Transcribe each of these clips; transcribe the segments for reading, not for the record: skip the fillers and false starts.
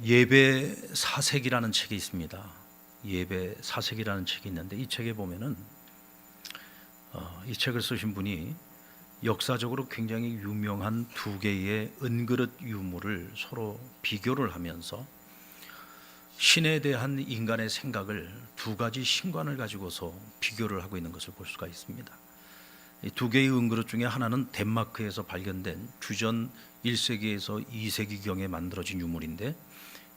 예배 사색이라는 책이 있습니다. 예배 사색이라는 책이 있는데 이 책에 보면은 이 책을 쓰신 분이 역사적으로 굉장히 유명한 두 개의 은그릇 유물을 서로 비교를 하면서 신에 대한 인간의 생각을 두 가지 신관을 가지고서 비교를 하고 있는 것을 볼 수가 있습니다. 이 두 개의 은그릇 중에 하나는 덴마크에서 발견된 주전 1세기에서 2세기경에 만들어진 유물인데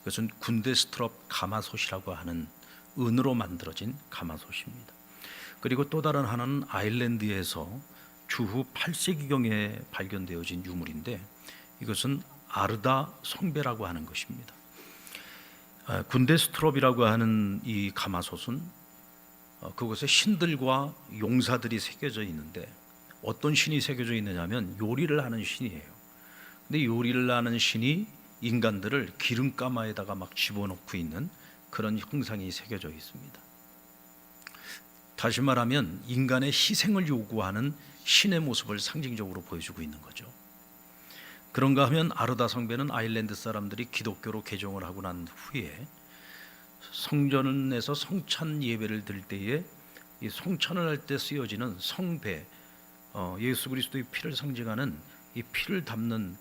이것은 군데스트럽 가마솥이라고 하는 은으로 만들어진 가마솥입니다. 그리고 또 다른 하나는 아일랜드에서 주후 8세기경에 발견되어진 유물인데 이것은 아르다 성배라고 하는 것입니다. 군데스트롭이라고 하는 이 가마솥은 그곳에 신들과 용사들이 새겨져 있는데 어떤 신이 새겨져 있느냐면 요리를 하는 신이에요. 근데 요리를 하는 신이 인간들을 기름가마에다가 막 집어넣고 있는 그런 형상이 새겨져 있습니다. 다시 말하면 인간의 희생을 요구하는 신의 모습을 상징적으로 보여주고 있는 거죠. 그런가 하면 아르다 성배는 아일랜드 사람들이 기독교로 개종을 하고 난 후에 성전에서 성찬 예배를 드릴 때에 이 성찬을 할 때 쓰여지는 성배, 예수 그리스도의 피를 상징하는 이 피를 담는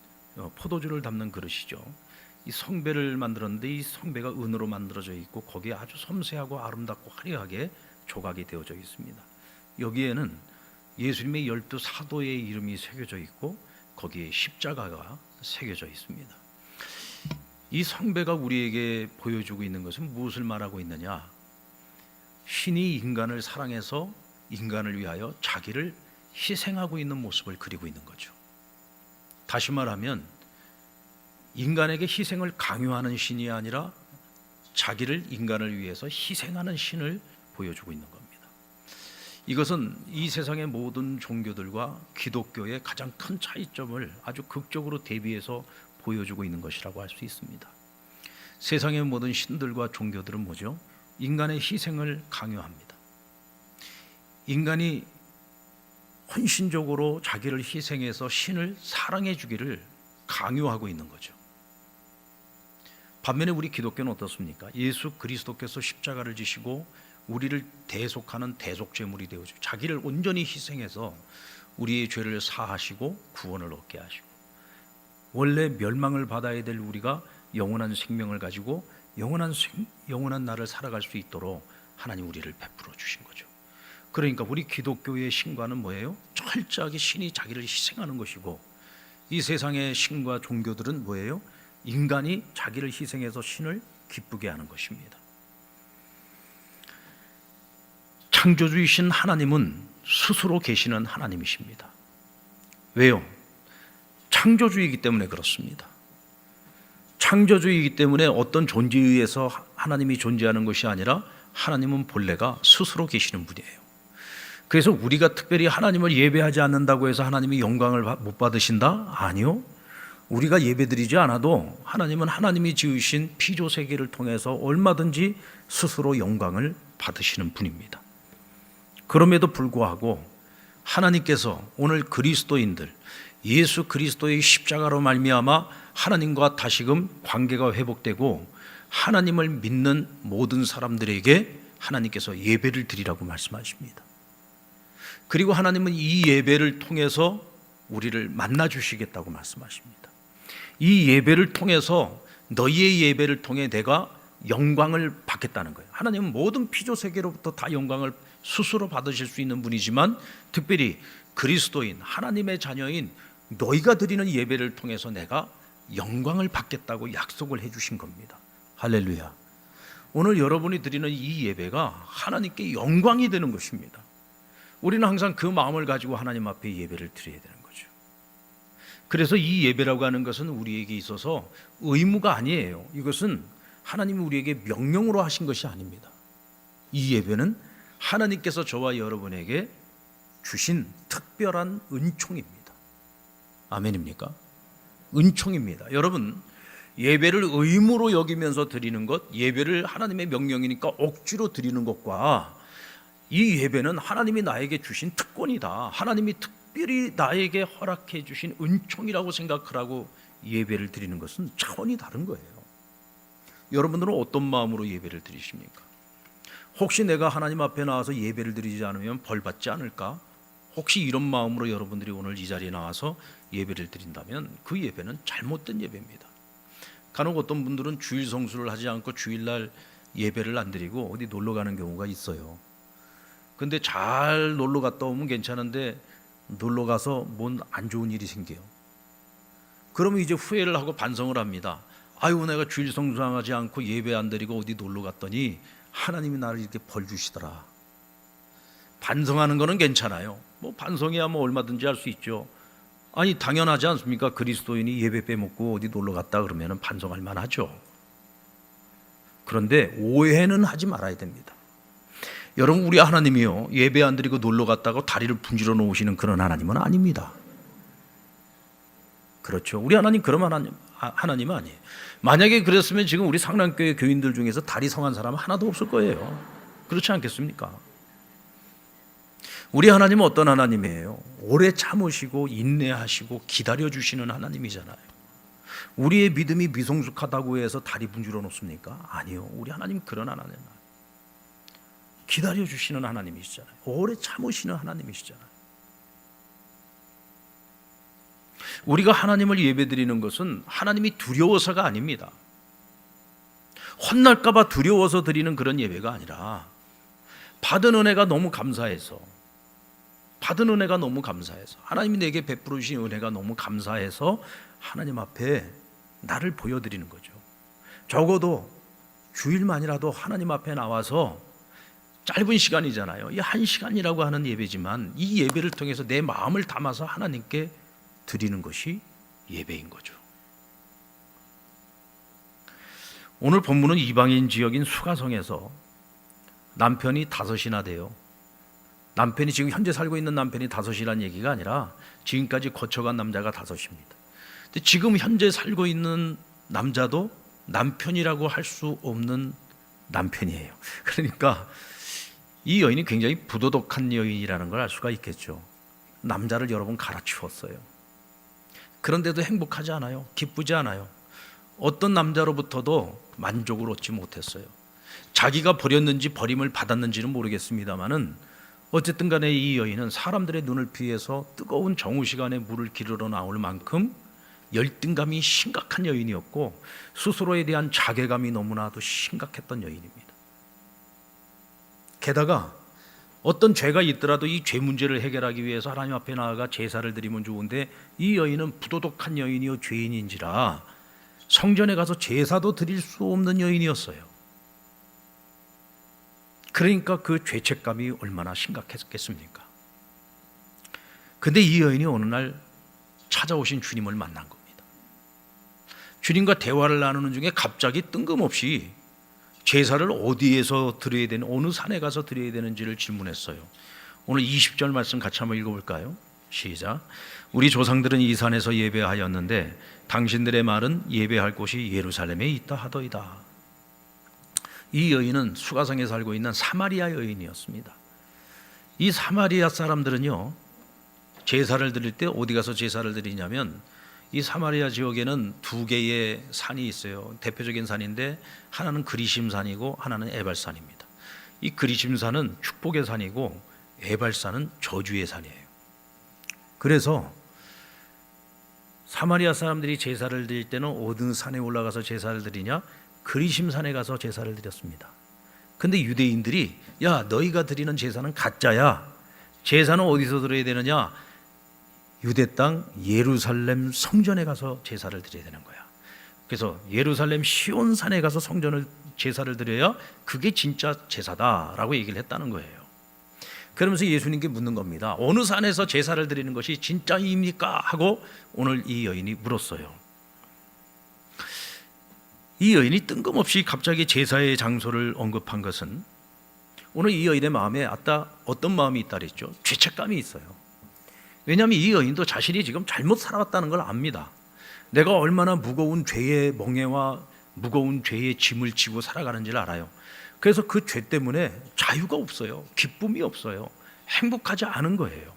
포도주를 담는 그릇이죠. 이 성배를 만들었는데 이 성배가 은으로 만들어져 있고 거기에 아주 섬세하고 아름답고 화려하게 조각이 되어져 있습니다. 여기에는 예수님의 12 사도의 이름이 새겨져 있고 거기에 십자가가 새겨져 있습니다. 이 성배가 우리에게 보여주고 있는 것은 무엇을 말하고 있느냐? 신이 인간을 사랑해서 인간을 위하여 자기를 희생하고 있는 모습을 그리고 있는 거죠. 다시 말하면 인간에게 희생을 강요하는 신이 아니라 자기를 인간을 위해서 희생하는 신을 보여주고 있는 겁니다. 이것은 이 세상의 모든 종교들과 기독교의 가장 큰 차이점을 아주 극적으로 대비해서 보여주고 있는 것이라고 할 수 있습니다. 세상의 모든 신들과 종교들은 뭐죠? 인간의 희생을 강요합니다. 인간이 헌신적으로 자기를 희생해서 신을 사랑해 주기를 강요하고 있는 거죠. 반면에 우리 기독교는 어떻습니까? 예수 그리스도께서 십자가를 지시고 우리를 대속하는 대속제물이 되어주고 자기를 온전히 희생해서 우리의 죄를 사하시고 구원을 얻게 하시고 원래 멸망을 받아야 될 우리가 영원한 생명을 가지고 영원한 날을 살아갈 수 있도록 하나님 우리를 베풀어 주신 거죠. 그러니까 우리 기독교의 신과는 뭐예요? 철저하게 신이 자기를 희생하는 것이고 이 세상의 신과 종교들은 뭐예요? 인간이 자기를 희생해서 신을 기쁘게 하는 것입니다. 창조주이신 하나님은 스스로 계시는 하나님이십니다. 왜요? 창조주이기 때문에 그렇습니다. 창조주이기 때문에 어떤 존재에 의해서 하나님이 존재하는 것이 아니라 하나님은 본래가 스스로 계시는 분이에요. 그래서 우리가 특별히 하나님을 예배하지 않는다고 해서 하나님이 영광을 못 받으신다? 아니요. 우리가 예배드리지 않아도 하나님은 하나님이 지으신 피조 세계를 통해서 얼마든지 스스로 영광을 받으시는 분입니다. 그럼에도 불구하고 하나님께서 오늘 그리스도인들 예수 그리스도의 십자가로 말미암아 하나님과 다시금 관계가 회복되고 하나님을 믿는 모든 사람들에게 하나님께서 예배를 드리라고 말씀하십니다. 그리고 하나님은 이 예배를 통해서 우리를 만나 주시겠다고 말씀하십니다. 이 예배를 통해서 너희의 예배를 통해 내가 영광을 받겠다는 거예요. 하나님은 모든 피조 세계로부터 다 영광을 스스로 받으실 수 있는 분이지만 특별히 그리스도인 하나님의 자녀인 너희가 드리는 예배를 통해서 내가 영광을 받겠다고 약속을 해주신 겁니다. 할렐루야. 오늘 여러분이 드리는 이 예배가 하나님께 영광이 되는 것입니다. 우리는 항상 그 마음을 가지고 하나님 앞에 예배를 드려야 되는 거죠. 그래서 이 예배라고 하는 것은 우리에게 있어서 의무가 아니에요. 이것은 하나님이 우리에게 명령으로 하신 것이 아닙니다. 이 예배는 하나님께서 저와 여러분에게 주신 특별한 은총입니다. 아멘입니까? 은총입니다. 여러분, 예배를 의무로 여기면서 드리는 것, 예배를 하나님의 명령이니까 억지로 드리는 것과 이 예배는 하나님이 나에게 주신 특권이다. 하나님이 특별히 나에게 허락해 주신 은총이라고 생각하고 예배를 드리는 것은 차원이 다른 거예요. 여러분들은 어떤 마음으로 예배를 드리십니까? 혹시 내가 하나님 앞에 나와서 예배를 드리지 않으면 벌 받지 않을까? 혹시 이런 마음으로 여러분들이 오늘 이 자리에 나와서 예배를 드린다면 그 예배는 잘못된 예배입니다. 간혹 어떤 분들은 주일 성수를 하지 않고 주일날 예배를 안 드리고 어디 놀러 가는 경우가 있어요. 근데 잘 놀러 갔다 오면 괜찮은데 놀러 가서 뭔 안 좋은 일이 생겨요. 그러면 이제 후회를 하고 반성을 합니다. 아유, 내가 주일 성수하지 않고 예배 안 드리고 어디 놀러 갔더니 하나님이 나를 이렇게 벌 주시더라. 반성하는 거는 괜찮아요. 뭐 반성이야 뭐 얼마든지 할 수 있죠. 아니 당연하지 않습니까? 그리스도인이 예배 빼먹고 어디 놀러 갔다 그러면 반성할 만하죠. 그런데 오해는 하지 말아야 됩니다. 여러분, 우리 하나님이요, 예배 안 드리고 놀러 갔다고 다리를 분질러 놓으시는 그런 하나님은 아닙니다. 그렇죠. 우리 하나님 그런 하나님은 아니에요. 만약에 그랬으면 지금 우리 상남교회 교인들 중에서 다리 성한 사람은 하나도 없을 거예요. 그렇지 않겠습니까? 우리 하나님은 어떤 하나님이에요? 오래 참으시고 인내하시고 기다려주시는 하나님이잖아요. 우리의 믿음이 미성숙하다고 해서 다리 분질러 놓습니까? 아니요. 우리 하나님 그런 하나님, 기다려주시는 하나님이시잖아요. 오래 참으시는 하나님이시잖아요. 우리가 하나님을 예배드리는 것은 하나님이 두려워서가 아닙니다. 혼날까 봐 두려워서 드리는 그런 예배가 아니라 받은 은혜가 너무 감사해서, 하나님이 내게 베풀어 주신 은혜가 너무 감사해서 하나님 앞에 나를 보여드리는 거죠. 적어도 주일만이라도 하나님 앞에 나와서, 짧은 시간이잖아요. 이 1시간이라고 하는 예배지만 이 예배를 통해서 내 마음을 담아서 하나님께 드리는 것이 예배인 거죠. 오늘 본문은 이방인 지역인 수가성에서 남편이 5이나 돼요. 남편이 지금 현재 살고 있는 남편이 5이라는 얘기가 아니라 지금까지 거쳐간 남자가 5입니다. 근데 지금 현재 살고 있는 남자도 남편이라고 할 수 없는 남편이에요. 그러니까 이 여인이 굉장히 부도덕한 여인이라는 걸 알 수가 있겠죠. 남자를 여러 번 갈아치웠어요. 그런데도 행복하지 않아요. 기쁘지 않아요. 어떤 남자로부터도 만족을 얻지 못했어요. 자기가 버렸는지 버림을 받았는지는 모르겠습니다만은 어쨌든 간에 이 여인은 사람들의 눈을 피해서 뜨거운 정오 시간에 물을 기르러 나올 만큼 열등감이 심각한 여인이었고 스스로에 대한 자괴감이 너무나도 심각했던 여인입니다. 게다가 어떤 죄가 있더라도 이 죄 문제를 해결하기 위해서 하나님 앞에 나아가 제사를 드리면 좋은데 이 여인은 부도덕한 여인이요 죄인인지라 성전에 가서 제사도 드릴 수 없는 여인이었어요. 그러니까 그 죄책감이 얼마나 심각했겠습니까? 근데 이 여인이 어느 날 찾아오신 주님을 만난 겁니다. 주님과 대화를 나누는 중에 갑자기 뜬금없이 제사를 어디에서 드려야 되는, 어느 산에 가서 드려야 되는지를 질문했어요. 오늘 20절 말씀 같이 한번 읽어볼까요? 시작. 우리 조상들은 이 산에서 예배하였는데 당신들의 말은 예배할 곳이 예루살렘에 있다 하더이다. 이 여인은 수가성에 살고 있는 사마리아 여인이었습니다. 이 사마리아 사람들은요, 제사를 드릴 때 어디 가서 제사를 드리냐면 이 사마리아 지역에는 2개의 산이 있어요. 대표적인 산인데 하나는 그리심산이고 하나는 에발산입니다. 이 그리심산은 축복의 산이고 에발산은 저주의 산이에요. 그래서 사마리아 사람들이 제사를 드릴 때는 어느 산에 올라가서 제사를 드리냐? 그리심산에 가서 제사를 드렸습니다. 근데 유대인들이 야, 너희가 드리는 제사는 가짜야. 제사는 어디서 드려야 되느냐? 유대 땅 예루살렘 성전에 가서 제사를 드려야 되는 거야. 그래서 예루살렘 시온산에 가서 제사를 드려야 그게 진짜 제사다라고 얘기를 했다는 거예요. 그러면서 예수님께 묻는 겁니다. 어느 산에서 제사를 드리는 것이 진짜입니까? 하고 오늘 이 여인이 물었어요. 이 여인이 뜬금없이 갑자기 제사의 장소를 언급한 것은 오늘 이 여인의 마음에 어떤 마음이 있다 그랬죠? 죄책감이 있어요. 왜냐하면 이 여인도 자신이 지금 잘못 살아왔다는 걸 압니다. 내가 얼마나 무거운 죄의 멍에와 무거운 죄의 짐을 지고 살아가는지를 알아요. 그래서 그 죄 때문에 자유가 없어요. 기쁨이 없어요. 행복하지 않은 거예요.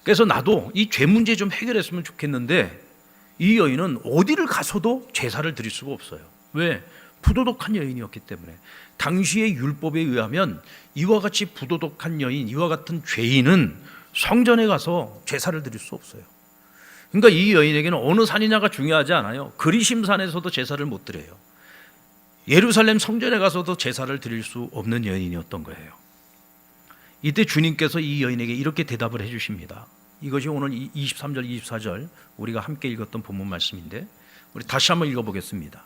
그래서 나도 이 죄 문제 좀 해결했으면 좋겠는데 이 여인은 어디를 가서도 제사를 드릴 수가 없어요. 왜? 부도덕한 여인이었기 때문에 당시의 율법에 의하면 이와 같이 부도덕한 여인, 이와 같은 죄인은 성전에 가서 제사를 드릴 수 없어요. 그러니까 이 여인에게는 어느 산이냐가 중요하지 않아요. 그리심산에서도 제사를 못 드려요. 예루살렘 성전에 가서도 제사를 드릴 수 없는 여인이었던 거예요. 이때 주님께서 이 여인에게 이렇게 대답을 해주십니다. 이것이 오늘 23절, 24절 우리가 함께 읽었던 본문 말씀인데 우리 다시 한번 읽어보겠습니다.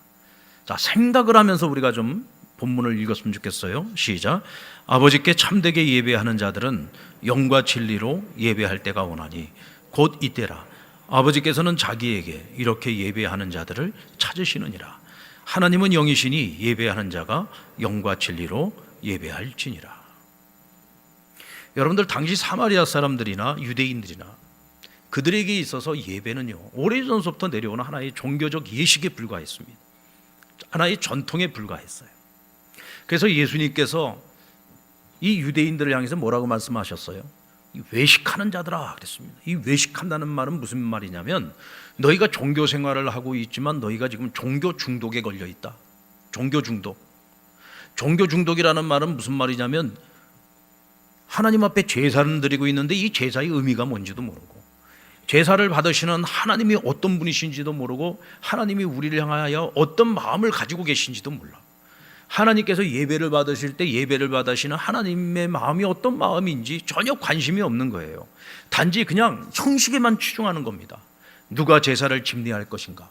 자, 생각을 하면서 우리가 좀 본문을 읽었으면 좋겠어요. 시작. 아버지께 참되게 예배하는 자들은 영과 진리로 예배할 때가 오나니 곧 이때라. 아버지께서는 자기에게 이렇게 예배하는 자들을 찾으시느니라. 하나님은 영이시니 예배하는 자가 영과 진리로 예배할지니라. 여러분들 당시 사마리아 사람들이나 유대인들이나 그들에게 있어서 예배는요, 오래전부터 내려오는 하나의 종교적 예식에 불과했습니다. 하나의 전통에 불과했어요. 그래서 예수님께서 이 유대인들을 향해서 뭐라고 말씀하셨어요? 이 외식하는 자들아 그랬습니다. 이 외식한다는 말은 무슨 말이냐면 너희가 종교 생활을 하고 있지만 너희가 지금 종교 중독에 걸려 있다. 종교 중독. 종교 중독이라는 말은 무슨 말이냐면 하나님 앞에 제사를 드리고 있는데 이 제사의 의미가 뭔지도 모르고 제사를 받으시는 하나님이 어떤 분이신지도 모르고 하나님이 우리를 향하여 어떤 마음을 가지고 계신지도 몰라. 하나님께서 예배를 받으실 때 예배를 받으시는 하나님의 마음이 어떤 마음인지 전혀 관심이 없는 거예요. 단지 그냥 형식에만 치중하는 겁니다. 누가 제사를 집례할 것인가?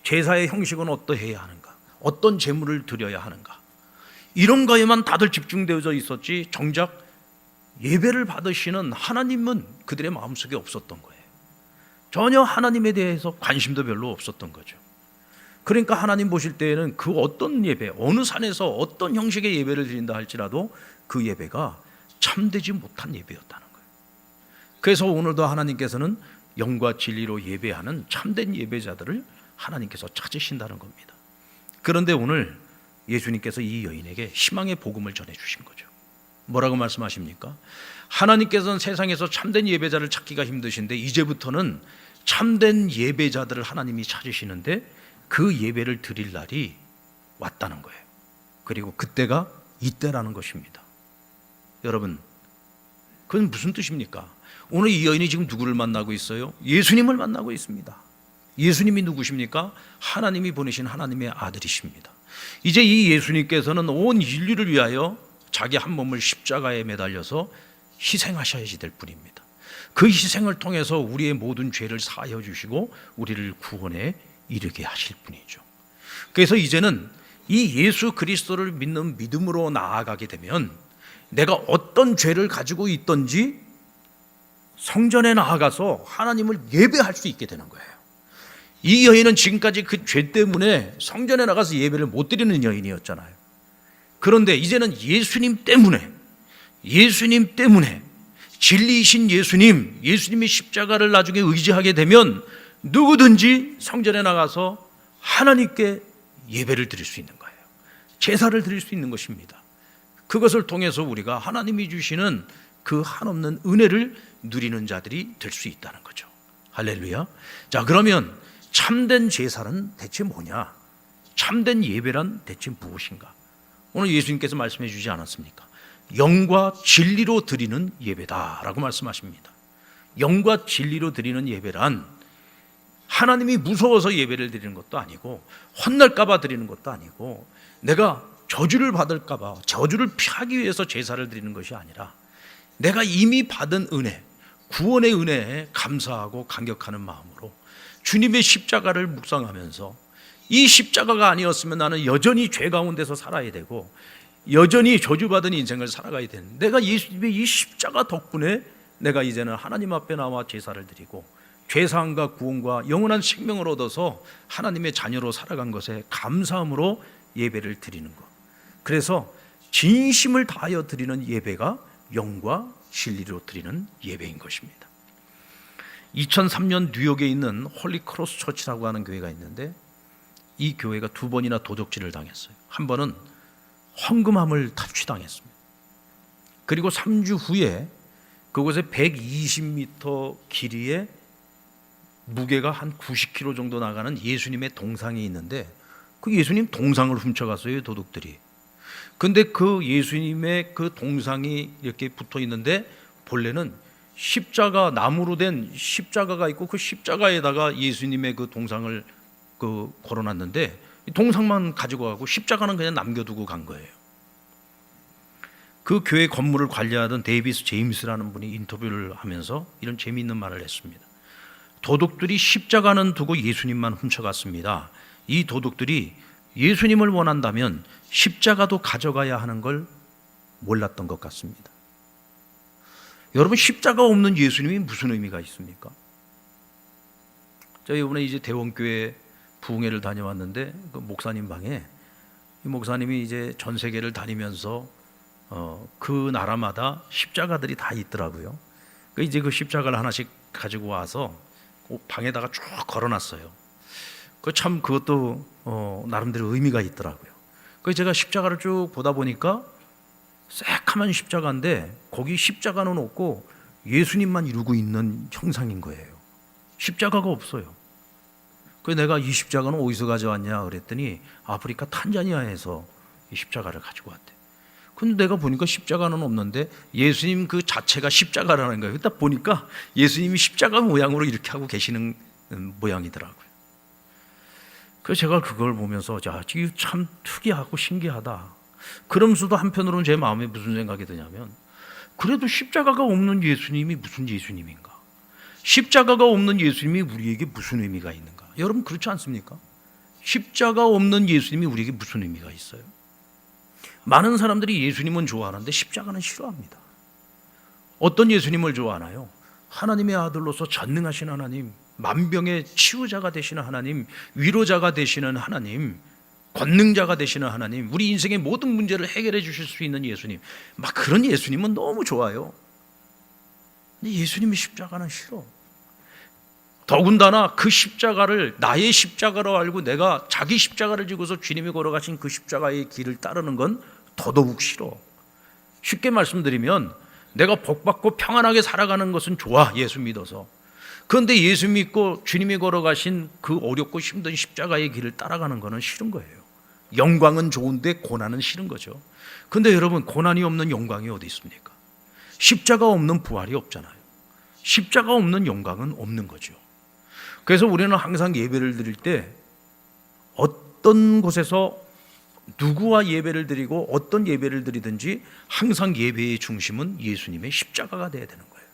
제사의 형식은 어떠해야 하는가? 어떤 제물을 드려야 하는가? 이런 거에만 다들 집중되어 있었지 정작 예배를 받으시는 하나님은 그들의 마음속에 없었던 거예요. 전혀 하나님에 대해서 관심도 별로 없었던 거죠. 그러니까 하나님 보실 때에는 그 어떤 예배, 어느 산에서 어떤 형식의 예배를 드린다 할지라도 그 예배가 참되지 못한 예배였다는 거예요. 그래서 오늘도 하나님께서는 영과 진리로 예배하는 참된 예배자들을 하나님께서 찾으신다는 겁니다. 그런데 오늘 예수님께서 이 여인에게 희망의 복음을 전해주신 거죠. 뭐라고 말씀하십니까? 하나님께서는 세상에서 참된 예배자를 찾기가 힘드신데 이제부터는 참된 예배자들을 하나님이 찾으시는데 그 예배를 드릴 날이 왔다는 거예요. 그리고 그때가 이때라는 것입니다. 여러분, 그건 무슨 뜻입니까? 오늘 이 여인이 지금 누구를 만나고 있어요? 예수님을 만나고 있습니다. 예수님이 누구십니까? 하나님이 보내신 하나님의 아들이십니다. 이제 이 예수님께서는 온 인류를 위하여 자기 한 몸을 십자가에 매달려서 희생하셔야지 될 뿐입니다. 그 희생을 통해서 우리의 모든 죄를 사하여 주시고 우리를 구원에 이르게 하실 분이죠. 그래서 이제는 이 예수 그리스도를 믿는 믿음으로 나아가게 되면 내가 어떤 죄를 가지고 있든지 성전에 나아가서 하나님을 예배할 수 있게 되는 거예요. 이 여인은 지금까지 그 죄 때문에 성전에 나가서 예배를 못 드리는 여인이었잖아요. 그런데 이제는 예수님 때문에 진리이신 예수님이 십자가를 나중에 의지하게 되면 누구든지 성전에 나가서 하나님께 예배를 드릴 수 있는 거예요. 제사를 드릴 수 있는 것입니다. 그것을 통해서 우리가 하나님이 주시는 그 한없는 은혜를 누리는 자들이 될 수 있다는 거죠. 할렐루야. 자, 그러면 참된 제사는 대체 뭐냐? 참된 예배란 대체 무엇인가? 오늘 예수님께서 말씀해 주지 않았습니까? 영과 진리로 드리는 예배다라고 말씀하십니다. 영과 진리로 드리는 예배란 하나님이 무서워서 예배를 드리는 것도 아니고 혼날까 봐 드리는 것도 아니고 내가 저주를 받을까 봐 저주를 피하기 위해서 제사를 드리는 것이 아니라 내가 이미 받은 은혜, 구원의 은혜에 감사하고 감격하는 마음으로 주님의 십자가를 묵상하면서 이 십자가가 아니었으면 나는 여전히 죄 가운데서 살아야 되고 여전히 저주받은 인생을 살아가야 되는, 내가 예수님의 이 십자가 덕분에 내가 이제는 하나님 앞에 나와 제사를 드리고 죄사함과 구원과 영원한 생명을 얻어서 하나님의 자녀로 살아간 것에 감사함으로 예배를 드리는 것. 그래서 진심을 다하여 드리는 예배가 영과 진리로 드리는 예배인 것입니다. 2003년 뉴욕에 있는 홀리 크로스 처치라고 하는 교회가 있는데 이 교회가 2번이나 도적질을 당했어요. 한 번은 헌금함을 탈취당했습니다. 그리고 3주 후에 그곳에 120m 길이에 무게가 한 90kg 정도 나가는 예수님의 동상이 있는데 그 예수님 동상을 훔쳐갔어요, 도둑들이. 근데 그 예수님의 그 동상이 이렇게 붙어 있는데 본래는 십자가, 나무로 된 십자가가 있고 그 십자가에다가 예수님의 그 동상을 걸어놨는데 동상만 가지고 가고 십자가는 그냥 남겨두고 간 거예요. 그 교회 건물을 관리하던 데이비스 제임스라는 분이 인터뷰를 하면서 이런 재미있는 말을 했습니다. 도둑들이 십자가는 두고 예수님만 훔쳐갔습니다. 이 도둑들이 예수님을 원한다면 십자가도 가져가야 하는 걸 몰랐던 것 같습니다. 여러분, 십자가 없는 예수님이 무슨 의미가 있습니까? 저희 이번에 이제 대원교회 부흥회를 다녀왔는데 그 목사님 방에 이 목사님이 이제 전 세계를 다니면서 그 나라마다 십자가들이 다 있더라고요. 이제 그 십자가를 하나씩 가지고 와서 방에다가 쭉 걸어놨어요. 참 그것도 나름대로 의미가 있더라고요. 제가 십자가를 쭉 보다 보니까 새카만 십자가인데 거기 십자가는 없고 예수님만 이루고 있는 형상인 거예요. 십자가가 없어요. 내가 이 십자가는 어디서 가져왔냐 그랬더니 아프리카 탄자니아에서 이 십자가를 가지고 왔대. 근데 내가 보니까 십자가는 없는데 예수님 그 자체가 십자가라는 거예요. 딱 보니까 예수님이 십자가 모양으로 이렇게 하고 계시는 모양이더라고요. 그래서 제가 그걸 보면서 이게 참 특이하고 신기하다. 그러면서도 한편으로는 제 마음에 무슨 생각이 드냐면, 그래도 십자가가 없는 예수님이 무슨 예수님인가? 십자가가 없는 예수님이 우리에게 무슨 의미가 있는가? 여러분, 그렇지 않습니까? 십자가 없는 예수님이 우리에게 무슨 의미가 있어요? 많은 사람들이 예수님은 좋아하는데 십자가는 싫어합니다. 어떤 예수님을 좋아하나요? 하나님의 아들로서 전능하신 하나님, 만병의 치유자가 되시는 하나님, 위로자가 되시는 하나님, 권능자가 되시는 하나님, 우리 인생의 모든 문제를 해결해 주실 수 있는 예수님, 막 그런 예수님은 너무 좋아요. 근데 예수님의 십자가는 싫어. 더군다나 그 십자가를 나의 십자가로 알고 내가 자기 십자가를 지고서 주님이 걸어가신 그 십자가의 길을 따르는 건 더더욱 싫어. 쉽게 말씀드리면 내가 복받고 평안하게 살아가는 것은 좋아, 예수 믿어서. 그런데 예수 믿고 주님이 걸어가신 그 어렵고 힘든 십자가의 길을 따라가는 것은 싫은 거예요. 영광은 좋은데 고난은 싫은 거죠. 그런데 여러분, 고난이 없는 영광이 어디 있습니까? 십자가 없는 부활이 없잖아요. 십자가 없는 영광은 없는 거죠. 그래서 우리는 항상 예배를 드릴 때 어떤 곳에서 누구와 예배를 드리고 어떤 예배를 드리든지 항상 예배의 중심은 예수님의 십자가가 돼야 되는 거예요.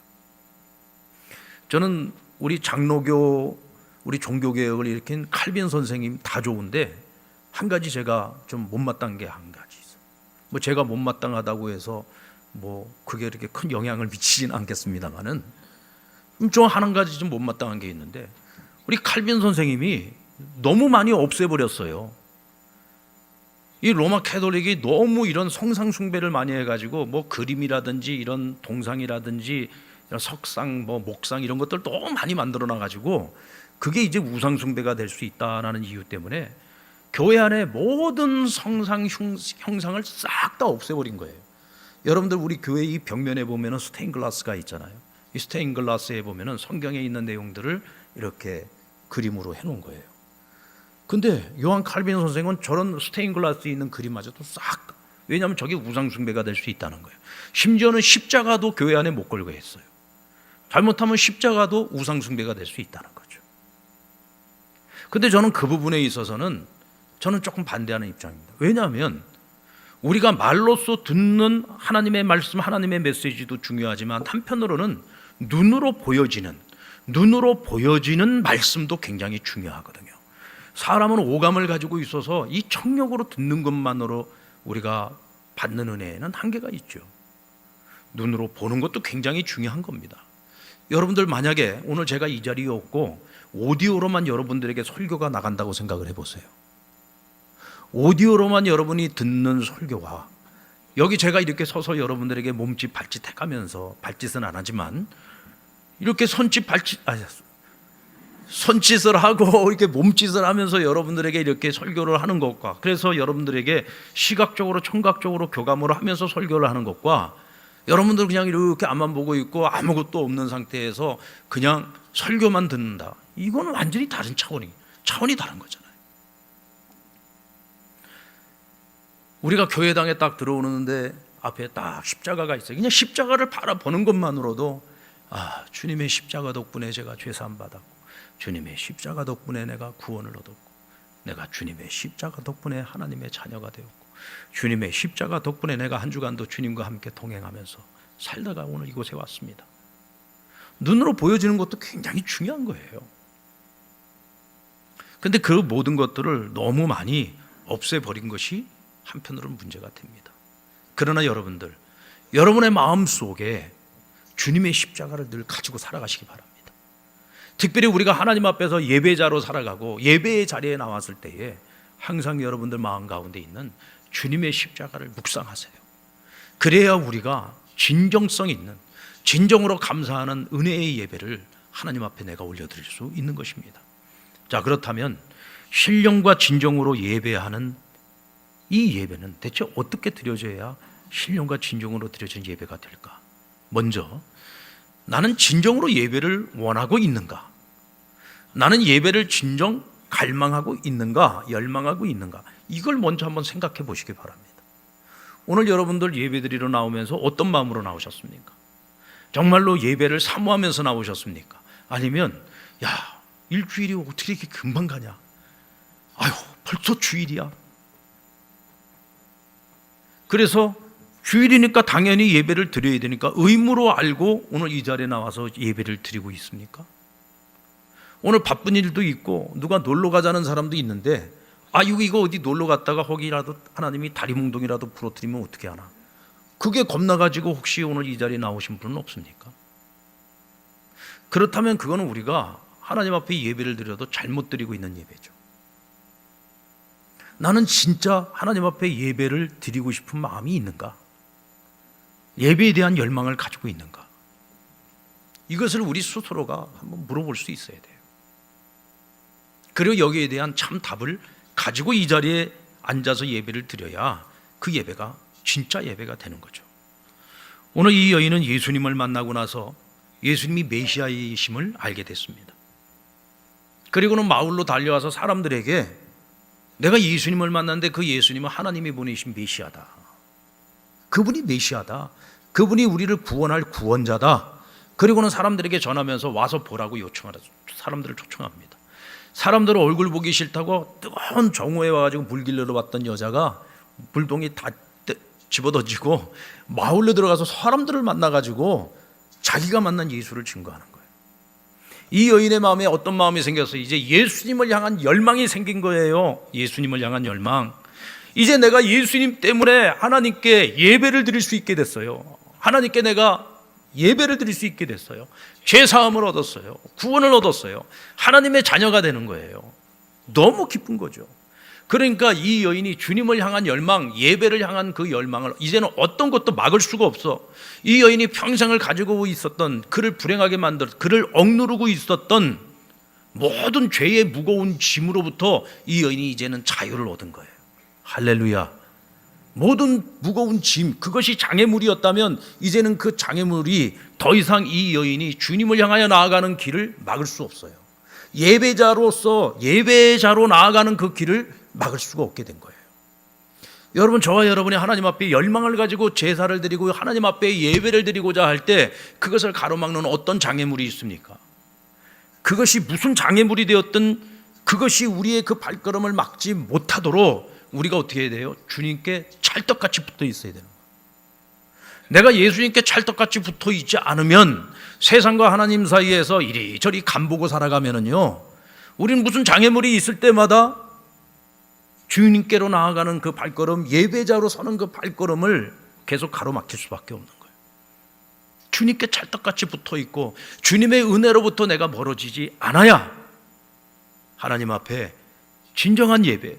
저는 우리 장로교, 우리 종교개혁을 일으킨 칼빈 선생님 다 좋은데 한 가지 제가 좀 못마땅한 게 한 가지 있어요. 제가 못마땅하다고 해서 그게 이렇게 큰 영향을 미치지는 않겠습니다만은 좀 한 가지 좀 못마땅한 게 있는데, 우리 칼빈 선생님이 너무 많이 없애버렸어요. 이 로마 캐톨릭이 너무 이런 성상 숭배를 많이 해가지고 그림이라든지 이런 동상이라든지 이런 석상, 목상 이런 것들 너무 많이 만들어놔가지고 그게 이제 우상 숭배가 될 수 있다라는 이유 때문에 교회 안에 모든 성상 형상을 싹 다 없애버린 거예요. 여러분들, 우리 교회 이 벽면에 보면은 스테인글라스가 있잖아요. 이 스테인글라스에 보면은 성경에 있는 내용들을 이렇게 그림으로 해놓은 거예요. 근데 요한 칼빈 선생은 저런 스테인글라스에 있는 그림마저도 싹 다, 왜냐하면 저게 우상 숭배가 될 수 있다는 거예요. 심지어는 십자가도 교회 안에 못 걸고 했어요. 잘못하면 십자가도 우상 숭배가 될 수 있다는 거죠. 근데 저는 그 부분에 있어서는 저는 조금 반대하는 입장입니다. 왜냐하면 우리가 말로써 듣는 하나님의 말씀, 하나님의 메시지도 중요하지만 한편으로는 눈으로 보여지는 말씀도 굉장히 중요하거든요. 사람은 오감을 가지고 있어서 이 청력으로 듣는 것만으로 우리가 받는 은혜에는 한계가 있죠. 눈으로 보는 것도 굉장히 중요한 겁니다. 여러분들, 만약에 오늘 제가 이 자리에 없고 오디오로만 여러분들에게 설교가 나간다고 생각을 해보세요. 오디오로만 여러분이 듣는 설교와 여기 제가 이렇게 서서 여러분들에게 몸짓 발짓 해가면서, 발짓은 안 하지만 이렇게 손짓을 하고 이렇게 몸짓을 하면서 여러분들에게 이렇게 설교를 하는 것과, 그래서 여러분들에게 시각적으로 청각적으로 교감을 하면서 설교를 하는 것과, 여러분들 그냥 이렇게 앞만 보고 있고 아무것도 없는 상태에서 그냥 설교만 듣는다, 이거는 완전히 다른 차원이 다른 거잖아요. 우리가 교회당에 딱 들어오는데 앞에 딱 십자가가 있어요. 그냥 십자가를 바라보는 것만으로도 주님의 십자가 덕분에 제가 죄사함 받았고, 주님의 십자가 덕분에 내가 구원을 얻었고, 내가 주님의 십자가 덕분에 하나님의 자녀가 되었고, 주님의 십자가 덕분에 내가 한 주간도 주님과 함께 동행하면서 살다가 오늘 이곳에 왔습니다. 눈으로 보여지는 것도 굉장히 중요한 거예요. 그런데 그 모든 것들을 너무 많이 없애버린 것이 한편으로는 문제가 됩니다. 그러나 여러분들, 여러분의 마음속에 주님의 십자가를 늘 가지고 살아가시기 바랍니다. 특별히 우리가 하나님 앞에서 예배자로 살아가고 예배의 자리에 나왔을 때에 항상 여러분들 마음 가운데 있는 주님의 십자가를 묵상하세요. 그래야 우리가 진정성 있는, 진정으로 감사하는 은혜의 예배를 하나님 앞에 내가 올려드릴 수 있는 것입니다. 자, 그렇다면 신령과 진정으로 예배하는 이 예배는 대체 어떻게 드려져야 신령과 진정으로 드려지는 예배가 될까? 먼저, 나는 진정으로 예배를 원하고 있는가? 나는 예배를 진정 갈망하고 있는가? 열망하고 있는가? 이걸 먼저 한번 생각해 보시기 바랍니다. 오늘 여러분들 예배드리러 나오면서 어떤 마음으로 나오셨습니까? 정말로 예배를 사모하면서 나오셨습니까? 아니면 일주일이 어떻게 이렇게 금방 가냐? 벌써 주일이야. 그래서 주일이니까 당연히 예배를 드려야 되니까 의무로 알고 오늘 이 자리에 나와서 예배를 드리고 있습니까? 오늘 바쁜 일도 있고 누가 놀러 가자는 사람도 있는데 이거 어디 놀러 갔다가 거기라도 하나님이 다리몽동이라도 부러뜨리면 어떻게 하나? 그게 겁나가지고 혹시 오늘 이 자리에 나오신 분은 없습니까? 그렇다면 그거는 우리가 하나님 앞에 예배를 드려도 잘못 드리고 있는 예배죠. 나는 진짜 하나님 앞에 예배를 드리고 싶은 마음이 있는가? 예배에 대한 열망을 가지고 있는가? 이것을 우리 스스로가 한번 물어볼 수 있어야 돼요. 그리고 여기에 대한 참 답을 가지고 이 자리에 앉아서 예배를 드려야 그 예배가 진짜 예배가 되는 거죠. 오늘 이 여인은 예수님을 만나고 나서 예수님이 메시아이심을 알게 됐습니다. 그리고는 마을로 달려와서 사람들에게 내가 예수님을 만났는데 그 예수님은 하나님이 보내신 메시아다. 그분이 메시아다. 그분이 우리를 구원할 구원자다. 그리고는 사람들에게 전하면서 와서 보라고 요청하라. 사람들을 초청합니다. 사람들 얼굴 보기 싫다고 뜨거운 정오에 와가지고 물 길러러 왔던 여자가 물동이 다 집어던지고 마을로 들어가서 사람들을 만나가지고 자기가 만난 예수를 증거하는 거예요. 이 여인의 마음에 어떤 마음이 생겼어요? 이제 예수님을 향한 열망이 생긴 거예요. 예수님을 향한 열망. 이제 내가 예수님 때문에 하나님께 예배를 드릴 수 있게 됐어요. 하나님께 내가 예배를 드릴 수 있게 됐어요. 죄사함을 얻었어요. 구원을 얻었어요. 하나님의 자녀가 되는 거예요. 너무 기쁜 거죠. 그러니까 이 여인이 주님을 향한 열망, 예배를 향한 그 열망을 이제는 어떤 것도 막을 수가 없어. 이 여인이 평생을 가지고 있었던, 그를 불행하게 만들, 그를 억누르고 있었던 모든 죄의 무거운 짐으로부터 이 여인이 이제는 자유를 얻은 거예요. 할렐루야. 모든 무거운 짐, 그것이 장애물이었다면 이제는 그 장애물이 더 이상 이 여인이 주님을 향하여 나아가는 길을 막을 수 없어요. 예배자로서 예배자로 나아가는 그 길을 막을 수가 없게 된 거예요. 여러분, 저와 여러분이 하나님 앞에 열망을 가지고 제사를 드리고 하나님 앞에 예배를 드리고자 할 때 그것을 가로막는 어떤 장애물이 있습니까? 그것이 무슨 장애물이 되었든 그것이 우리의 그 발걸음을 막지 못하도록 우리가 어떻게 해야 돼요? 주님께 찰떡같이 붙어 있어야 되는 거예요. 내가 예수님께 찰떡같이 붙어 있지 않으면 세상과 하나님 사이에서 이리저리 간보고 살아가면은요, 우리는 무슨 장애물이 있을 때마다 주님께로 나아가는 그 발걸음, 예배자로 서는 그 발걸음을 계속 가로막힐 수밖에 없는 거예요. 주님께 찰떡같이 붙어 있고 주님의 은혜로부터 내가 멀어지지 않아야 하나님 앞에 진정한 예배,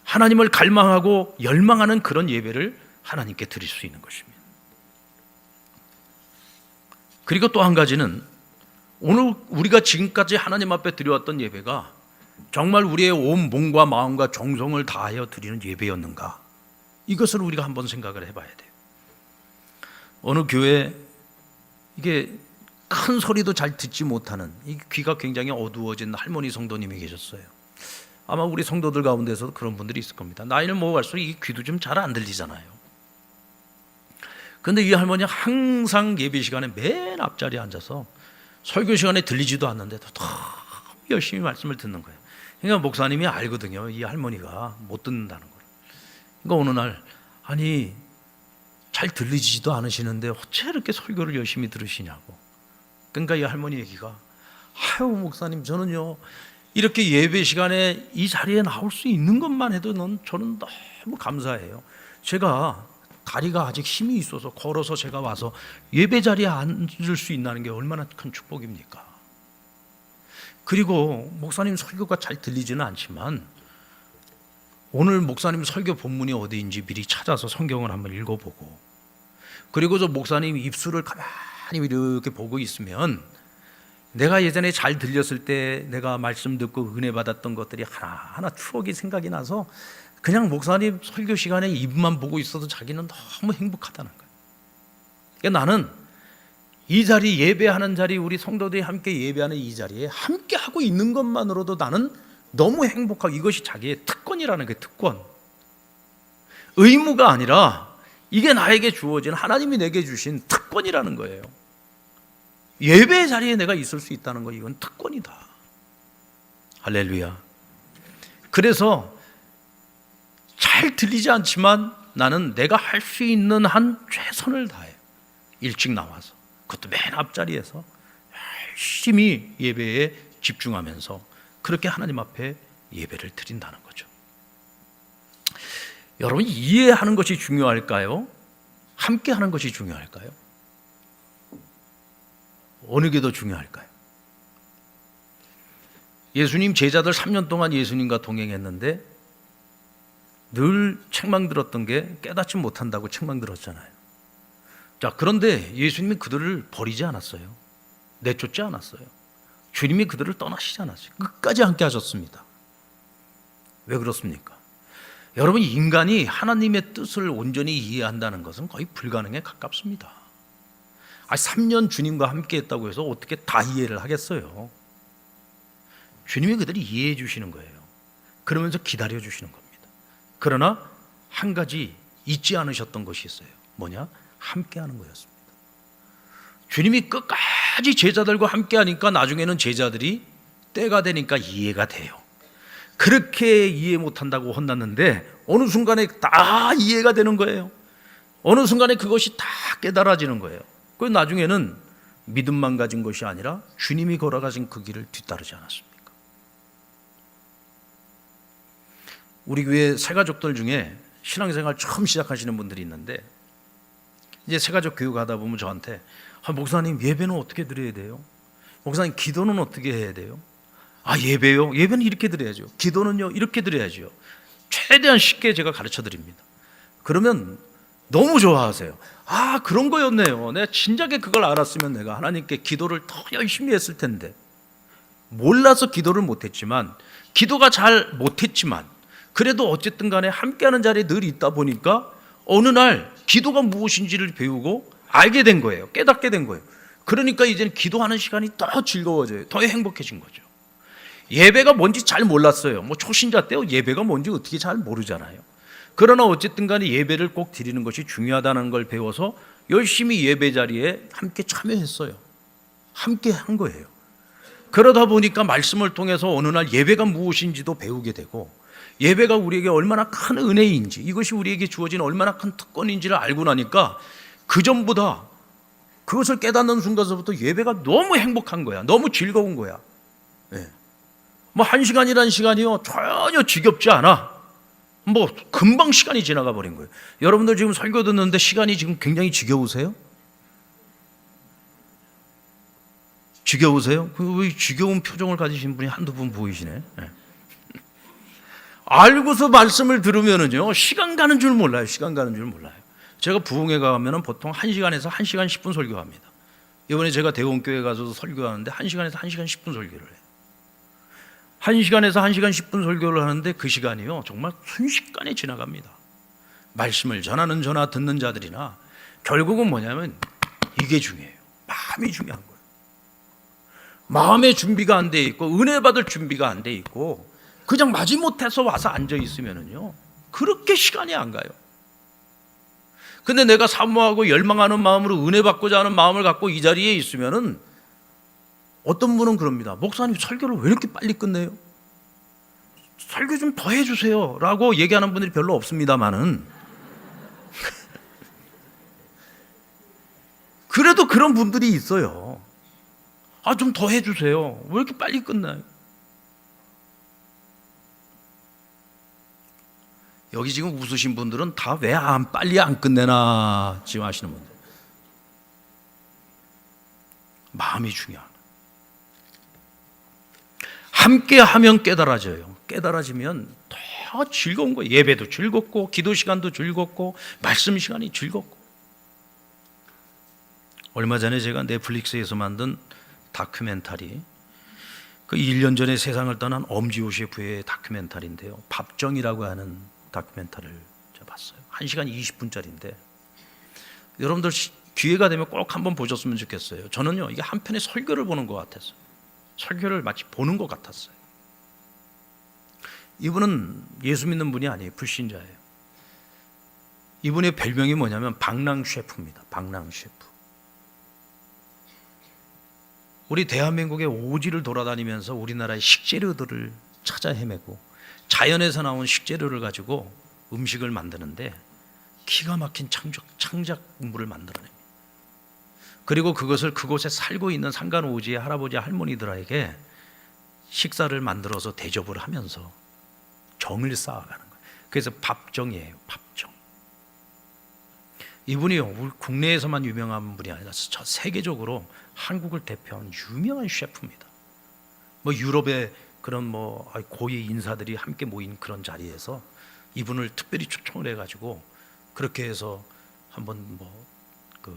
하나님을 갈망하고 열망하는 그런 예배를 하나님께 드릴 수 있는 것입니다. 그리고 또 한 가지는 오늘 우리가 지금까지 하나님 앞에 드려왔던 예배가 정말 우리의 온 몸과 마음과 정성을 다하여 드리는 예배였는가? 이것을 우리가 한번 생각을 해봐야 돼요. 어느 교회, 이게 큰 소리도 잘 듣지 못하는, 이 귀가 굉장히 어두워진 할머니 성도님이 계셨어요. 아마 우리 성도들 가운데서도 그런 분들이 있을 겁니다. 나이는 먹어갈수록 이 귀도 좀 잘 안 들리잖아요. 그런데 이 할머니 항상 예배 시간에 맨 앞자리에 앉아서 설교 시간에 들리지도 않는데도 너무 열심히 말씀을 듣는 거예요. 그러니까 목사님이 알거든요. 이 할머니가 못 듣는다는 걸. 그러니까 어느 날 아니 잘 들리지도 않으시는데 어째 이렇게 설교를 열심히 들으시냐고. 그러니까 이 할머니 얘기가 아유 목사님 저는요 이렇게 예배 시간에 이 자리에 나올 수 있는 것만 해도 저는 너무 감사해요. 제가 다리가 아직 힘이 있어서 걸어서 제가 와서 예배 자리에 앉을 수 있다는 게 얼마나 큰 축복입니까? 그리고 목사님 설교가 잘 들리지는 않지만 오늘 목사님 설교 본문이 어디인지 미리 찾아서 성경을 한번 읽어보고 그리고 저 목사님 입술을 가만히 이렇게 보고 있으면 내가 예전에 잘 들렸을 때 내가 말씀 듣고 은혜 받았던 것들이 하나하나 추억이 생각이 나서 그냥 목사님 설교 시간에 입만 보고 있어도 자기는 너무 행복하다는 거예요. 그러니까 나는 이 자리 예배하는 자리 우리 성도들이 함께 예배하는 이 자리에 함께 하고 있는 것만으로도 나는 너무 행복하고 이것이 자기의 특권이라는 게 특권. 의무가 아니라 이게 나에게 주어진 하나님이 내게 주신 특권이라는 거예요. 예배 자리에 내가 있을 수 있다는 거 이건 특권이다. 할렐루야. 그래서 잘 들리지 않지만 나는 내가 할 수 있는 한 최선을 다해 일찍 나와서 그것도 맨 앞자리에서 열심히 예배에 집중하면서 그렇게 하나님 앞에 예배를 드린다는 거죠. 여러분 이해하는 것이 중요할까요? 함께 하는 것이 중요할까요? 어느 게 더 중요할까요? 예수님 제자들 3년 동안 예수님과 동행했는데 늘 책망 들었던 게 깨닫지 못한다고 책망 들었잖아요. 자, 그런데 예수님이 그들을 버리지 않았어요. 내쫓지 않았어요. 주님이 그들을 떠나시지 않았어요. 끝까지 함께 하셨습니다. 왜 그렇습니까? 여러분 인간이 하나님의 뜻을 온전히 이해한다는 것은 거의 불가능에 가깝습니다. 3년 주님과 함께 했다고 해서 어떻게 다 이해를 하겠어요? 주님이 그들을 이해해 주시는 거예요. 그러면서 기다려 주시는 겁니다. 그러나 한 가지 잊지 않으셨던 것이 있어요. 뭐냐? 함께 하는 거였습니다. 주님이 끝까지 제자들과 함께 하니까 나중에는 제자들이 때가 되니까 이해가 돼요. 그렇게 이해 못한다고 혼났는데 어느 순간에 다 이해가 되는 거예요. 어느 순간에 그것이 다 깨달아지는 거예요. 그래서 나중에는 믿음만 가진 것이 아니라 주님이 걸어가신 그 길을 뒤따르지 않았습니까? 우리 교회 새가족들 중에 신앙생활 처음 시작하시는 분들이 있는데 이제 새가족 교육하다 보면 저한테 목사님 예배는 어떻게 드려야 돼요? 목사님 기도는 어떻게 해야 돼요? 예배요? 예배는 이렇게 드려야죠. 기도는요 이렇게 드려야죠. 최대한 쉽게 제가 가르쳐 드립니다. 그러면 너무 좋아하세요. 그런 거였네요. 내가 진작에 그걸 알았으면 내가 하나님께 기도를 더 열심히 했을 텐데. 몰라서 기도를 못했지만 기도가 잘 못했지만 그래도 어쨌든 간에 함께하는 자리에 늘 있다 보니까 어느 날 기도가 무엇인지를 배우고 알게 된 거예요. 깨닫게 된 거예요. 그러니까 이제는 기도하는 시간이 더 즐거워져요. 더 행복해진 거죠. 예배가 뭔지 잘 몰랐어요. 초신자 때 예배가 뭔지 어떻게 잘 모르잖아요. 그러나 어쨌든 간에 예배를 꼭 드리는 것이 중요하다는 걸 배워서 열심히 예배 자리에 함께 참여했어요. 함께 한 거예요. 그러다 보니까 말씀을 통해서 어느 날 예배가 무엇인지도 배우게 되고 예배가 우리에게 얼마나 큰 은혜인지 이것이 우리에게 주어진 얼마나 큰 특권인지를 알고 나니까 그전보다 그것을 깨닫는 순간서부터 예배가 너무 행복한 거야. 너무 즐거운 거야. 1시간이라는 시간이요 전혀 지겹지 않아. 금방 시간이 지나가 버린 거예요. 여러분들 지금 설교 듣는데 시간이 지금 굉장히 지겨우세요? 지겨우세요? 왜 지겨운 표정을 가지신 분이 한두 분 보이시네. 알고서 말씀을 들으면은요 시간 가는 줄 몰라요. 시간 가는 줄 몰라요. 제가 부흥회 가면은 보통 1시간에서 1시간 10분 설교합니다. 이번에 제가 대원교회 가서 설교하는데 1시간에서 1시간 10분 설교를 해요. 1시간에서 1시간 10분 설교를 하는데 그 시간이요 정말 순식간에 지나갑니다. 말씀을 전하는 저나 듣는 자들이나 결국은 뭐냐면 이게 중요해요. 마음이 중요한 거예요. 마음의 준비가 안 돼 있고 은혜 받을 준비가 안 돼 있고 그냥 마지못해서 와서 앉아 있으면은요 그렇게 시간이 안 가요. 근데 내가 사모하고 열망하는 마음으로 은혜 받고자 하는 마음을 갖고 이 자리에 있으면은 어떤 분은 그럽니다. 목사님 설교를 왜 이렇게 빨리 끝내요? 설교 좀 더 해주세요 라고 얘기하는 분들이 별로 없습니다만은 그래도 그런 분들이 있어요. 아, 좀 더 해주세요. 왜 이렇게 빨리 끝나요? 여기 지금 웃으신 분들은 다 왜 빨리 안 끝내나 지금 하시는 분들. 마음이 중요한. 함께 하면 깨달아져요. 깨달아지면 더 즐거운 거예요. 예배도 즐겁고 기도 시간도 즐겁고 말씀 시간이 즐겁고. 얼마 전에 제가 넷플릭스에서 만든 다큐멘터리, 그 1년 전에 세상을 떠난 엄지호 셰프의 다큐멘터리인데요. 밥정이라고 하는 다큐멘터리를 제가 봤어요. 1시간 20분짜리인데 여러분들 기회가 되면 꼭 한번 보셨으면 좋겠어요. 저는요 이게 한편의 설교를 보는 것 같았어요. 설교를 마치 보는 것 같았어요. 이분은 예수 믿는 분이 아니에요. 불신자예요. 이분의 별명이 뭐냐면 방랑 셰프입니다. 방랑 셰프. 우리 대한민국의 오지를 돌아다니면서 우리나라의 식재료들을 찾아 헤매고 자연에서 나온 식재료를 가지고 음식을 만드는데 기가 막힌 창작물을 만들어냅니다. 그리고 그것을 그곳에 살고 있는 상간오지의 할아버지 할머니들에게 식사를 만들어서 대접을 하면서 정을 쌓아가는 거예요. 그래서 밥정이에요. 밥정. 이분이요 우리 국내에서만 유명한 분이 아니라 저 세계적으로 한국을 대표하는 유명한 셰프입니다. 뭐 유럽의 그런 뭐 고위 인사들이 함께 모인 그런 자리에서 이분을 특별히 초청을 해가지고 그렇게 해서 한번 뭐 그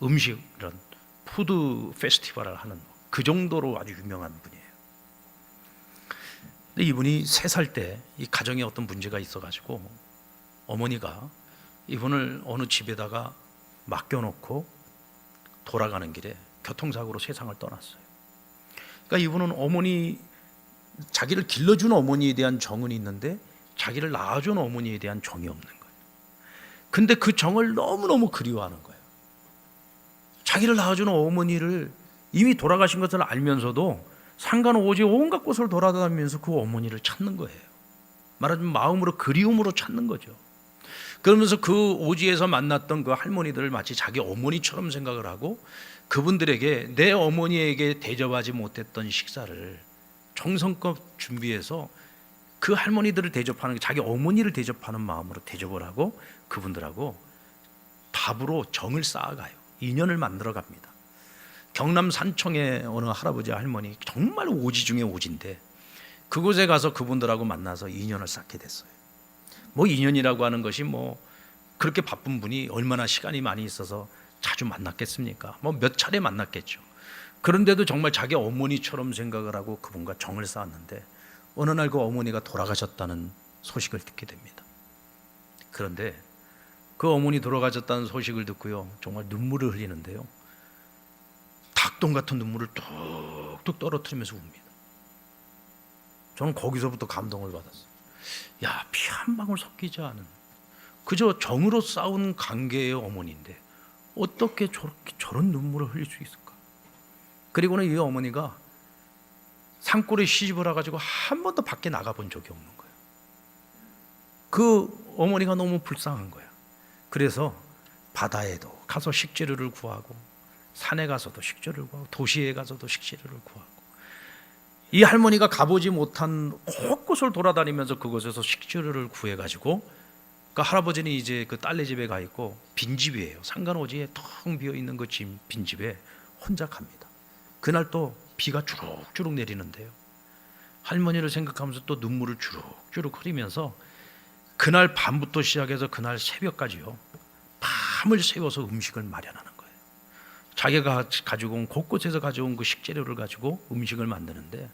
음식 이런 푸드 페스티벌을 하는 그 정도로 아주 유명한 분이에요. 근데 이분이 3살 때 이 가정에 어떤 문제가 있어가지고 어머니가 이분을 어느 집에다가 맡겨놓고 돌아가는 길에 교통사고로 세상을 떠났어요. 그러니까 이분은 어머니, 자기를 길러준 어머니에 대한 정은 있는데 자기를 낳아준 어머니에 대한 정이 없는 거예요. 근데 그 정을 너무너무 그리워하는 거예요. 자기를 낳아준 어머니를 이미 돌아가신 것을 알면서도 상간오지 온갖 곳을 돌아다니면서 그 어머니를 찾는 거예요. 말하자면 마음으로 그리움으로 찾는 거죠. 그러면서 그 오지에서 만났던 그 할머니들을 마치 자기 어머니처럼 생각을 하고 그분들에게 내 어머니에게 대접하지 못했던 식사를 정성껏 준비해서 그 할머니들을 대접하는 게 자기 어머니를 대접하는 마음으로 대접을 하고 그분들하고 밥으로 정을 쌓아가요. 인연을 만들어 갑니다. 경남 산청의 어느 할아버지 할머니 정말 오지 중에 오지인데 그곳에 가서 그분들하고 만나서 인연을 쌓게 됐어요. 뭐 인연이라고 하는 것이 뭐 그렇게 바쁜 분이 얼마나 시간이 많이 있어서 자주 만났겠습니까? 뭐 몇 차례 만났겠죠. 그런데도 정말 자기 어머니처럼 생각을 하고 그분과 정을 쌓았는데 어느 날 그 어머니가 돌아가셨다는 소식을 듣게 됩니다. 그런데 그 어머니 돌아가셨다는 소식을 듣고요 정말 눈물을 흘리는데요 닭똥 같은 눈물을 뚝뚝 떨어뜨리면서 웁니다. 저는 거기서부터 감동을 받았어요. 야, 피 한 방울 섞이지 않은 그저 정으로 싸운 관계의 어머니인데 어떻게 저런 눈물을 흘릴 수 있을까? 그리고는 이 어머니가 산골에 시집을 와가지고 한 번도 밖에 나가본 적이 없는 거예요. 그 어머니가 너무 불쌍한 거야. 그래서 바다에도 가서 식재료를 구하고 산에 가서도 식재료를 구하고 도시에 가서도 식재료를 구하고 이 할머니가 가보지 못한 곳곳을 돌아다니면서 그곳에서 식재료를 구해가지고 그 할아버지는 이제 그 딸네 집에 가 있고 빈집이에요. 상간오지에 텅 비어있는 그 빈집에 혼자 갑니다. 그날 또 비가 주룩주룩 내리는데요 할머니를 생각하면서 또 눈물을 주룩주룩 흐리면서 그날 밤부터 시작해서 그날 새벽까지요 밤을 새워서 음식을 마련하는 거예요. 자기가 가지고 온 곳곳에서 가져온 그 식재료를 가지고 음식을 만드는데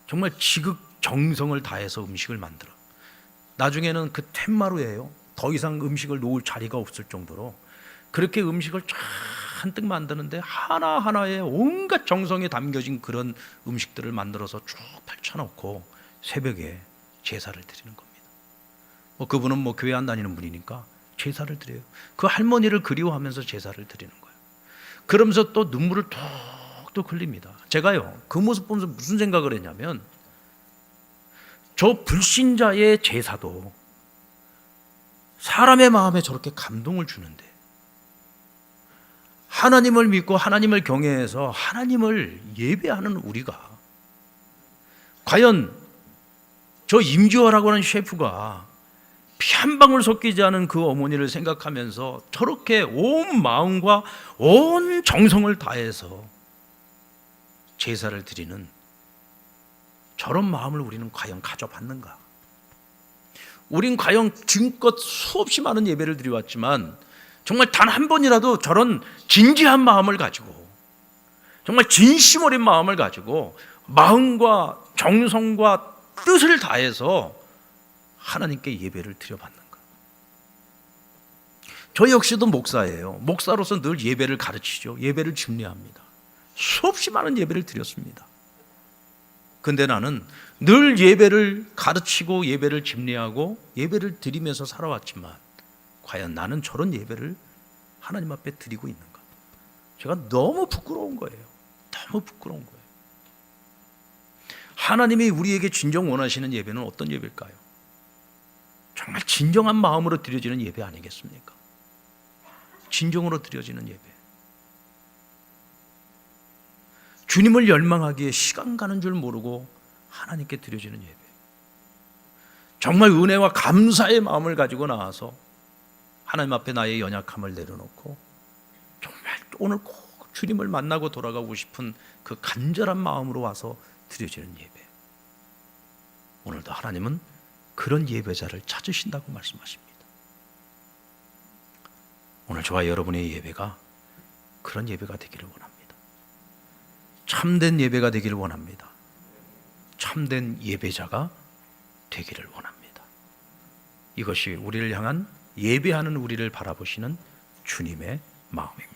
정말 지극정성을 다해서 음식을 만들어 나중에는 그 텐마루예요. 더 이상 음식을 놓을 자리가 없을 정도로 그렇게 음식을 잔뜩 만드는데 하나하나에 온갖 정성이 담겨진 그런 음식들을 만들어서 쭉 펼쳐놓고 새벽에 제사를 드리는 겁니다. 그분은 교회 안 다니는 분이니까 제사를 드려요. 그 할머니를 그리워하면서 제사를 드리는 거예요. 그러면서 또 눈물을 톡톡 흘립니다. 제가요, 그 모습 보면서 무슨 생각을 했냐면, 저 불신자의 제사도 사람의 마음에 저렇게 감동을 주는데, 하나님을 믿고 하나님을 경외해서 하나님을 예배하는 우리가 과연 저 임지화라고 하는 셰프가 피 한 방울 섞이지 않은 그 어머니를 생각하면서 저렇게 온 마음과 온 정성을 다해서 제사를 드리는 저런 마음을 우리는 과연 가져봤는가? 우린 과연 지금껏 수없이 많은 예배를 드려왔지만 정말 단 한 번이라도 저런 진지한 마음을 가지고, 정말 진심 어린 마음을 가지고 마음과 정성과 뜻을 다해서 하나님께 예배를 드려봤는가? 저 역시도 목사예요. 목사로서 늘 예배를 가르치죠. 예배를 집례합니다. 수없이 많은 예배를 드렸습니다. 근데 나는 늘 예배를 가르치고 예배를 집례하고 예배를 드리면서 살아왔지만 과연 나는 저런 예배를 하나님 앞에 드리고 있는가? 제가 너무 부끄러운 거예요. 너무 부끄러운 거예요. 하나님이 우리에게 진정 원하시는 예배는 어떤 예배일까요? 정말 진정한 마음으로 드려지는 예배 아니겠습니까? 진정으로 드려지는 예배. 주님을 열망하기에 시간 가는 줄 모르고 하나님께 드려지는 예배. 정말 은혜와 감사의 마음을 가지고 나와서 하나님 앞에 나의 연약함을 내려놓고 정말 오늘 꼭 주님을 만나고 돌아가고 싶은 그 간절한 마음으로 와서 드려지는 예배. 오늘도 하나님은 그런 예배자를 찾으신다고 말씀하십니다. 오늘 저와 여러분의 예배가 그런 예배가 되기를 원합니다. 참된 예배가 되기를 원합니다. 참된 예배자가 되기를 원합니다. 이것이 우리를 향한 예배하는 우리를 바라보시는 주님의 마음입니다.